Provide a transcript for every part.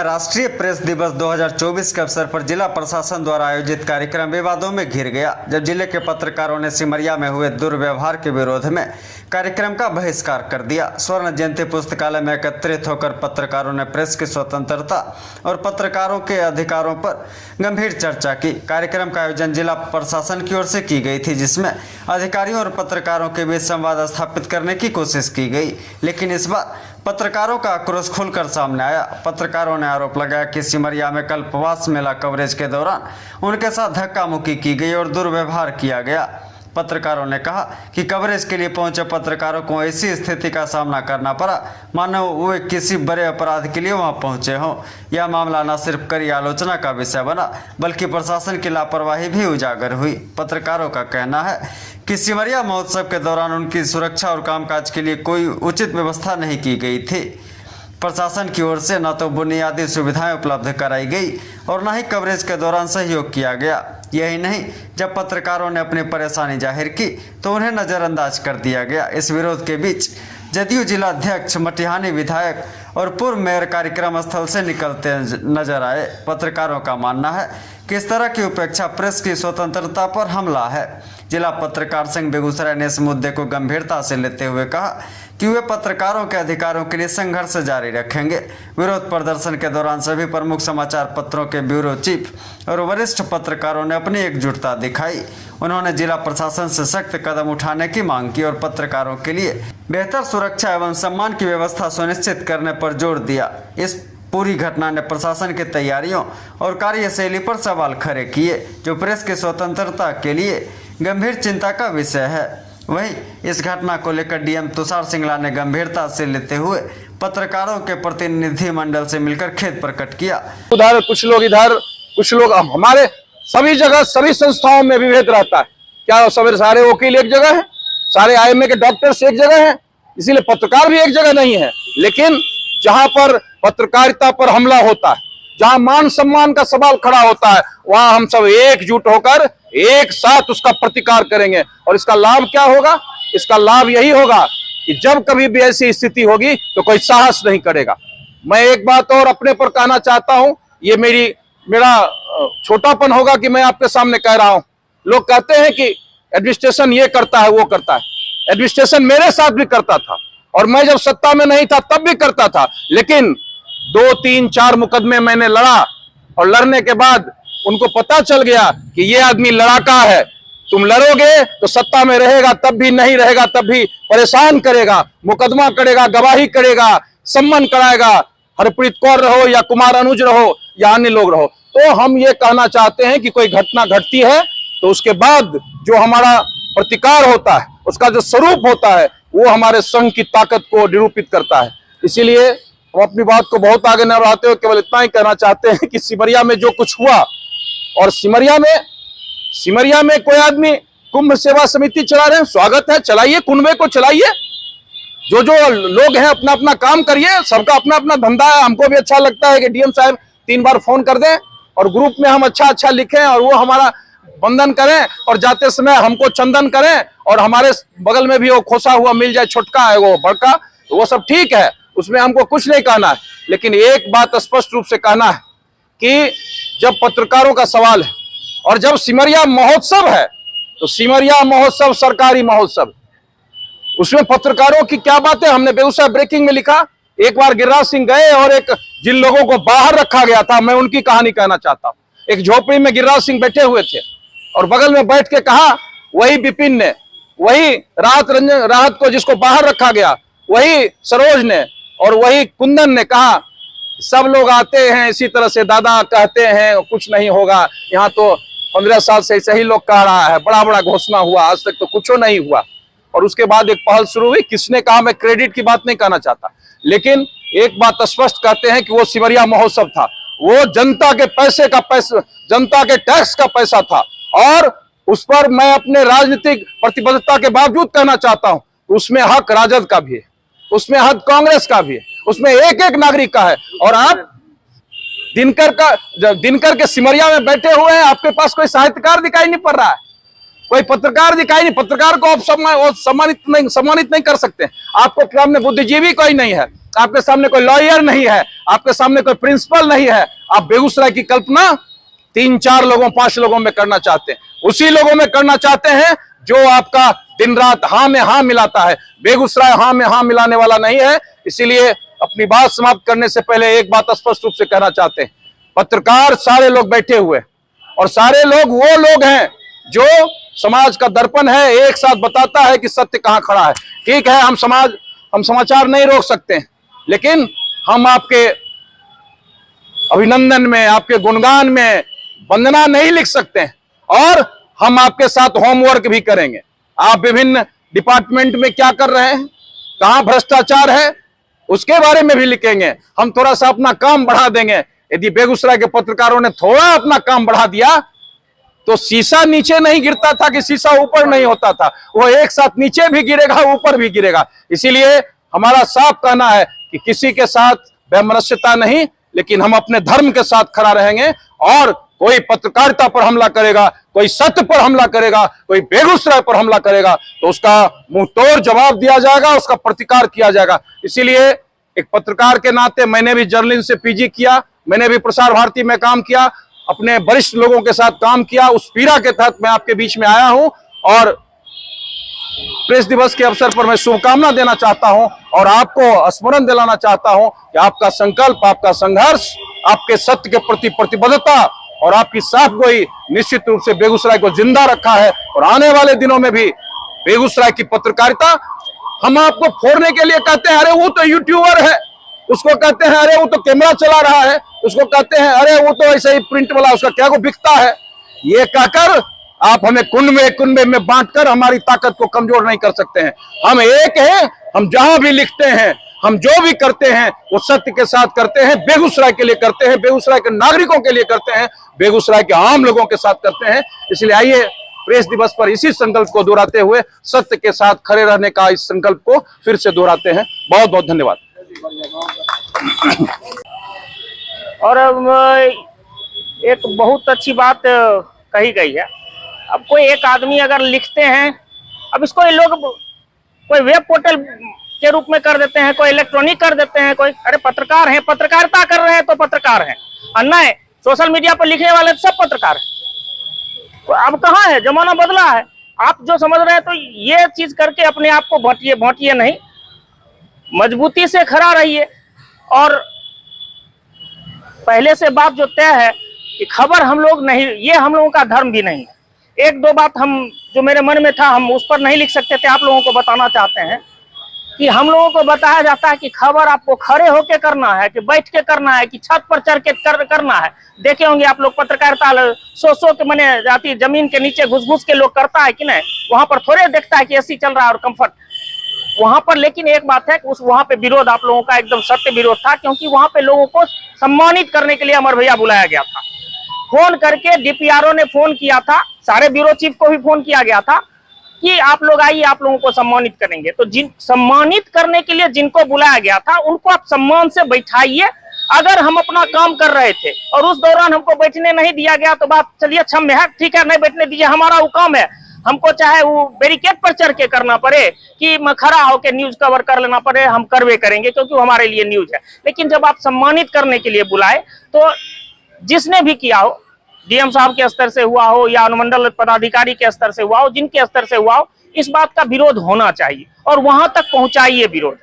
राष्ट्रीय प्रेस दिवस 2024 के अवसर पर जिला प्रशासन द्वारा आयोजित कार्यक्रम विवादों में घिर गया, जब जिले के पत्रकारों ने सिमरिया में हुए दुर्व्यवहार के विरोध में कार्यक्रम का बहिष्कार कर दिया। स्वर्ण जयंती पुस्तकालय में एकत्रित होकर पत्रकारों ने प्रेस की स्वतंत्रता और पत्रकारों के अधिकारों पर गंभीर चर्चा की। कार्यक्रम का आयोजन जिला प्रशासन की ओर से की गई थी, जिसमें अधिकारियों और पत्रकारों के बीच संवाद स्थापित करने की कोशिश की गई, लेकिन इस बार पत्रकारों का आक्रोश खुलकर सामने आया। पत्रकारों ने आरोप लगाया कि सिमरिया में कल्पवास मेला कवरेज के दौरान उनके साथ धक्का मुक्की की गई और दुर्व्यवहार किया गया। पत्रकारों ने कहा कि कवरेज के लिए पहुंचे पत्रकारों को ऐसी स्थिति का सामना करना पड़ा मानो वे किसी बड़े अपराध के लिए वहां पहुंचे हों। यह मामला न सिर्फ कड़ी आलोचना का विषय बना, बल्कि प्रशासन की लापरवाही भी उजागर हुई। पत्रकारों का कहना है कि सिमरिया महोत्सव के दौरान उनकी सुरक्षा और कामकाज के लिए कोई उचित व्यवस्था नहीं की गई थी। प्रशासन की ओर से न तो बुनियादी सुविधाएं उपलब्ध कराई गई और न ही कवरेज के दौरान सहयोग किया गया। यही नहीं, जब पत्रकारों ने अपनी परेशानी जाहिर की तो उन्हें नज़रअंदाज कर दिया गया। इस विरोध के बीच जदयू जिला अध्यक्ष, मटिहानी विधायक और पूर्व मेयर कार्यक्रम स्थल से निकलते नजर आए। पत्रकारों का मानना है कि इस तरह की उपेक्षा प्रेस की स्वतंत्रता पर हमला है। जिला पत्रकार संघ बेगूसराय ने इस मुद्दे को गंभीरता से लेते हुए कहा कि वे पत्रकारों के अधिकारों के लिए संघर्ष जारी रखेंगे। विरोध प्रदर्शन के दौरान सभी प्रमुख समाचार पत्रों के ब्यूरो चीफ और वरिष्ठ पत्रकारों ने अपनी एकजुटता दिखाई। उन्होंने जिला प्रशासन से सख्त कदम उठाने की मांग की और पत्रकारों के लिए बेहतर सुरक्षा एवं सम्मान की व्यवस्था सुनिश्चित करने पर जोर दिया। इस पूरी घटना ने प्रशासन की तैयारियों और कार्यशैली पर सवाल खड़े किए, जो प्रेस की स्वतंत्रता के लिए गंभीर चिंता का विषय है। वहीं इस घटना को लेकर डीएम तुषार सिंगला ने गंभीरता से लेते हुए पत्रकारों के प्रतिनिधि मंडल से मिलकर खेद प्रकट किया। उधर कुछ लोग, इधर कुछ लोग, हमारे सभी जगह सभी संस्थाओं में विभेद रहता है। क्या सारे वकील एक जगह है, सारे आईएमए के डॉक्टर्स एक जगह हैं, इसीलिए पत्रकार भी एक जगह नहीं है। लेकिन जहां पर पत्रकारिता पर हमला होता है, जहां मान सम्मान का सवाल खड़ा होता है, वहां हम सब एकजुट होकर एक साथ उसका प्रतिकार करेंगे। और इसका लाभ क्या होगा? इसका लाभ यही होगा कि जब कभी भी ऐसी स्थिति होगी तो कोई साहस नहीं करेगा। मैं एक बात और अपने पर कहना चाहता हूं, ये मेरा छोटापन होगा कि मैं आपके सामने कह रहा हूं। लोग कहते हैं कि एडमिनिस्ट्रेशन ये करता है, वो करता है। एडमिनिस्ट्रेशन मेरे साथ भी करता था और मैं जब सत्ता में नहीं था तब भी करता था, लेकिन 2, 3, 4 मुकदमे मैंने लड़ा और लड़ने के बाद उनको पता चल गया कि ये आदमी लड़ाका है। तुम लड़ोगे तो सत्ता में रहेगा, तब भी नहीं रहेगा, तब भी परेशान करेगा, मुकदमा करेगा, गवाही करेगा, सम्मान कराएगा। हरप्रीत कौर रहो या कुमार अनुज रहो या अन्य लोग रहो। तो हम ये कहना चाहते हैं कि कोई घटना घटती है तो उसके बाद जो हमारा प्रतिकार होता है, उसका जो स्वरूप होता है, वो हमारे संघ की ताकत को निरूपित करता है। इसीलिए हम अपनी बात को बहुत आगे न बढ़ाते हुए केवल इतना ही कहना चाहते हैं कि सिमरिया में जो कुछ हुआ, और सिमरिया में कोई आदमी कुंभ सेवा समिति चला रहे हैं, स्वागत है, चलाइए, कुंभे को चलाइए। जो लोग हैं अपना अपना काम करिए, सबका अपना अपना धंधा है। हमको भी अच्छा लगता है कि डीएम साहब 3 बार फोन कर दें और ग्रुप में हम अच्छा लिखें और वो हमारा वंदन करें और जाते समय हमको चंदन करें और हमारे बगल में भी वो खोसा हुआ मिल जाए, छोटका है वो बड़का, तो वो सब ठीक है, उसमें हमको कुछ नहीं कहना है। लेकिन एक बात स्पष्ट रूप से कहना है कि जब पत्रकारों का सवाल है और जब सिमरिया महोत्सव है, तो सिमरिया महोत्सव सरकारी महोत्सव, उसमें पत्रकारों की क्या बात है। हमने बेगूसराय ब्रेकिंग में लिखा, एक बार गिरिराज सिंह गए और जिन लोगों को बाहर रखा गया था, मैं उनकी कहानी कहना चाहता हूं। एक झोपड़ी में गिरिराज सिंह बैठे हुए थे और बगल में बैठ के कहा, वही विपिन ने, वही राहत को जिसको बाहर रखा गया, वही सरोज ने और वही कुंदन ने कहा, सब लोग आते हैं इसी तरह से, दादा कहते हैं कुछ नहीं होगा। यहाँ तो 15 साल से ऐसे ही लोग कह रहा है, बड़ा बड़ा घोषणा हुआ, आज तक तो कुछ नहीं हुआ। और उसके बाद एक पहल शुरू हुई। किसने कहा, मैं क्रेडिट की बात नहीं कहना चाहता, लेकिन एक बात स्पष्ट कहते हैं कि वो सिमरिया महोत्सव था, वो जनता के पैसे का पैसा, जनता के टैक्स का पैसा था। और उस पर मैं अपने राजनीतिक प्रतिबद्धता के बावजूद कहना चाहता हूं, उसमें हक राजद का भी है, उसमें हक कांग्रेस का भी है, उसमें एक एक नागरिक का है। और आप दिनकर के सिमरिया में बैठे हुए हैं, आपके पास कोई साहित्यकार दिखाई नहीं पड़ रहा है, कोई पत्रकार दिखाई नहीं। पत्रकार को आप सम्मानित नहीं कर सकते, आपको सामने बुद्धिजीवी कोई नहीं है। आपके सामने कोई लॉयर नहीं है, आपके सामने कोई प्रिंसिपल नहीं है। आप बेगूसराय की कल्पना 3-4 लोगों 5 लोगों में करना चाहते हैं, उसी लोगों में करना चाहते हैं जो आपका दिन रात हाँ में हाँ मिलाता है। बेगूसराय हाँ में हाँ मिलाने वाला नहीं है। इसीलिए अपनी बात समाप्त करने से पहले एक बात स्पष्ट रूप से कहना चाहते हैं, पत्रकार सारे लोग बैठे हुए और सारे लोग वो लोग हैं जो समाज का दर्पण है, एक साथ बताता है कि सत्य कहां खड़ा है। ठीक है, हम समाचार नहीं रोक सकते, लेकिन हम आपके अभिनंदन में, आपके गुणगान में वंदना नहीं लिख सकते हैं, और हम आपके साथ होमवर्क भी करेंगे। आप विभिन्न डिपार्टमेंट में क्या कर रहे हैं, कहां भ्रष्टाचार है, उसके बारे में भी लिखेंगे। हम थोड़ा सा अपना काम बढ़ा देंगे। यदि बेगूसराय के पत्रकारों ने थोड़ा अपना काम बढ़ा दिया तो शीशा नीचे नहीं गिरता था कि शीशा ऊपर नहीं होता था, वो एक साथ नीचे भी गिरेगा, ऊपर भी गिरेगा। इसीलिए हमारा साफ कहना है कि किसी के साथ वैमनस्यता नहीं, लेकिन हम अपने धर्म के साथ खड़ा रहेंगे। और कोई पत्रकारिता पर हमला करेगा, कोई सत्य पर हमला करेगा, कोई बेगूसराय पर हमला करेगा, तो उसका मुंह तोड़ जवाब दिया जाएगा, उसका प्रतिकार किया जाएगा। इसीलिए एक पत्रकार के नाते मैंने भी जर्नलिज्म से पीजी किया, मैंने भी प्रसार भारती में काम किया, अपने वरिष्ठ लोगों के साथ काम किया। उस पीड़ा के तहत मैं आपके बीच में आया हूं और प्रेस दिवस के अवसर पर मैं शुभकामना देना चाहता हूं और आपको स्मरण दिलाना चाहता हूं कि आपका संकल्प, आपका संघर्ष, आपके सत्य के प्रति प्रतिबद्धता और आपकी साफगोई निश्चित रूप से बेगूसराय को जिंदा रखा है। और आने वाले दिनों में भी बेगूसराय की पत्रकारिता, हम आपको फोड़ने के लिए कहते हैं अरे वो तो यूट्यूबर है, उसको कहते हैं अरे वो तो कैमरा चला रहा है, उसको कहते हैं अरे वो तो ऐसे ही प्रिंट वाला, उसका क्या को बिकता है, ये कहकर आप हमें कुनबे में बांटकर हमारी ताकत को कमजोर नहीं कर सकते हैं। हम एक हैं, हम जहां भी लिखते हैं, हम जो भी करते हैं वो सत्य के साथ करते हैं, बेगूसराय के लिए करते हैं, बेगूसराय के नागरिकों के लिए करते हैं, बेगूसराय के आम लोगों के साथ करते हैं। इसलिए आइए प्रेस दिवस पर इसी संकल्प को दोहराते हुए सत्य के साथ खड़े रहने का इस संकल्प को फिर से दोहराते हैं। बहुत बहुत धन्यवाद। और एक बहुत अच्छी बात कही गई है। अब कोई एक आदमी अगर लिखते हैं, अब इसको ये लोग कोई वेब पोर्टल के रूप में कर देते हैं, कोई इलेक्ट्रॉनिक कर देते हैं, कोई अरे पत्रकार हैं, पत्रकारिता कर रहे हैं तो पत्रकार हैं, और नहीं सोशल मीडिया पर लिखने वाले सब पत्रकार हैं। तो अब कहाँ है, जमाना बदला है। आप जो समझ रहे हैं तो ये चीज करके अपने आप को बांटिए नहीं, मजबूती से खड़ा रहिए। और पहले से बात जो तय है कि खबर हम लोग नहीं, ये हम लोगों का धर्म भी नहीं है। एक दो बात हम जो मेरे मन में था हम उस पर नहीं लिख सकते थे, आप लोगों को बताना चाहते हैं कि हम लोगों को बताया जाता है कि खबर आपको खड़े होके करना है, कि बैठ के करना है, कि छत पर चढ़ के करना है। देखे होंगे आप लोग पत्रकारिता सो के मने जाती जमीन के नीचे घुस के लोग करता है कि नहीं, वहां पर थोड़े देखता है कि एसी चल रहा है और कंफर्ट वहां पर। लेकिन एक बात है कि उस वहां पे विरोध आप लोगों का एकदम सत्य विरोध था, क्योंकि वहां पे लोगों को सम्मानित करने के लिए अमर भैया बुलाया गया था। फोन करके डीपीआरओ ने फोन किया था, सारे ब्यूरो चीफ को भी फोन किया गया था कि आप लोग आइए, आप लोगों को सम्मानित करेंगे। तो जिन सम्मानित करने के लिए जिनको बुलाया गया था उनको आप सम्मान से बैठाइए। अगर हम अपना काम कर रहे थे और उस दौरान हमको बैठने नहीं दिया गया तो बात चलिए क्षम्य है, ठीक है, नहीं बैठने दीजिए, हमारा वो काम है। हमको चाहे वो बैरिकेड पर चढ़ के करना पड़े कि खड़ा होकर न्यूज कवर कर लेना पड़े, हम करवे करेंगे, क्योंकि हमारे लिए न्यूज है। लेकिन जब आप सम्मानित करने के लिए बुलाए तो जिसने भी किया हो, डीएम साहब के स्तर से हुआ हो या अनुमंडल पदाधिकारी के स्तर से हुआ हो, जिनके स्तर से हुआ हो, इस बात का विरोध होना चाहिए और वहां तक पहुंचाइए विरोध।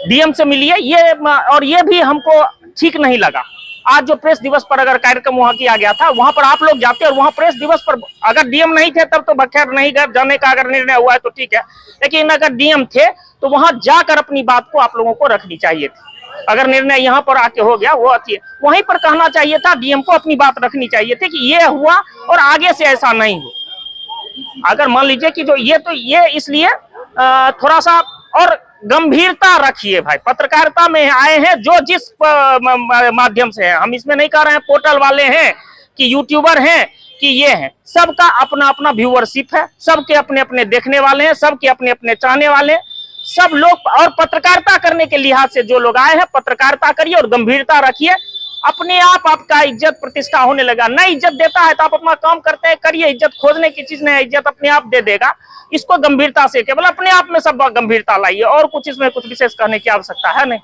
डीएम से मिलिए, ये और ये भी हमको ठीक नहीं लगा। आज जो प्रेस दिवस पर अगर कार्यक्रम वहां किया गया था, वहां पर आप लोग जाते और वहां प्रेस दिवस पर अगर डीएम नहीं थे तब तो बखैर नहीं जाने का अगर निर्णय हुआ है तो ठीक है, लेकिन अगर डीएम थे तो वहां जाकर अपनी बात को आप लोगों को रखनी चाहिए थी। अगर निर्णय यहाँ पर आके हो गया वो अच्छी है, वहीं पर कहना चाहिए था, डीएम को अपनी बात रखनी चाहिए थी कि ये हुआ और आगे से ऐसा नहीं हो। अगर मान लीजिए कि जो ये इसलिए थोड़ा सा और गंभीरता रखिए भाई। पत्रकारिता में आए हैं जो जिस माध्यम से है, हम इसमें नहीं कह रहे हैं पोर्टल वाले हैं कि यूट्यूबर हैं कि ये हैं, सबका अपना अपना व्यूअरशिप है, सबके अपने अपने देखने वाले हैं, सबके अपने अपने चाहने वाले हैं, सब लोग। और पत्रकारिता करने के लिहाज से जो लोग आए हैं, पत्रकारिता करिए और गंभीरता रखिए। अपने आप आपका इज्जत प्रतिष्ठा होने लगा। नहीं इज्जत देता है तो आप अपना काम करते हैं, करिए, इज्जत खोजने की चीज नहीं है, इज्जत अपने आप दे देगा। इसको गंभीरता से, केवल अपने आप में सब गंभीरता लाइए, और कुछ इसमें कुछ विशेष कहने की आवश्यकता है नहीं।